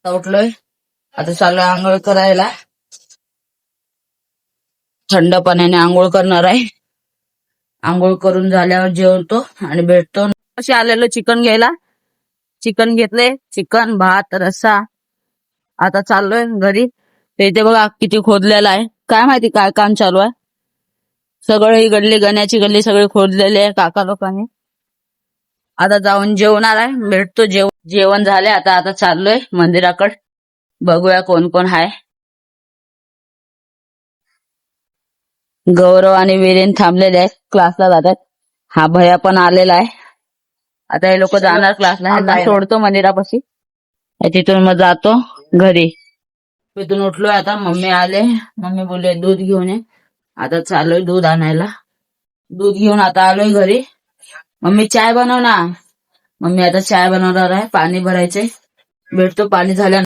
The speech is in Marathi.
आता उठलोय. आता चाललोय आंघोळ करायला. थंड पाण्याने आंघोळ करणार आहे. आंघोळ करून झाल्यावर जेवतो आणि भेटतो. अशी आलेलो चिकन घ्यायला. चिकन घेतले. चिकन, भात, रस्सा. आता चाललोय घरी. ते इथे बघा किती खोदलेलं आहे. काय माहिती काय काम चालू आहे. सगळं ही गल्ली, गण्याची गल्ली सगळी खोदलेली आहे काका लोकांनी. आता जाऊन जेवणार आहे. भेटतो जेवण झाले. आता चाललोय मंदिराकडे. बघूया कोण कोण आहे. गौरव आणि वीरेन थांबलेले आहेत. क्लासला जातात. हा भैया पण आलेला आहे. आता हे लोक जाणार क्लासला. ह्यांना सोडतो मंदिरापाशी. तिथून मग जातो घरी. तिथून उठलोय आता. मम्मी आले. मम्मी बोलले दूध घेऊन ये. आता चाललोय दूध आणायला. दूध घेऊन आता आलोय घरी. मम्मी चाय बनव ना. मम्मी आता चाय बनवणार आहे. पाणी भरायचंय. भेटतो पाणी झाल्यानंतर.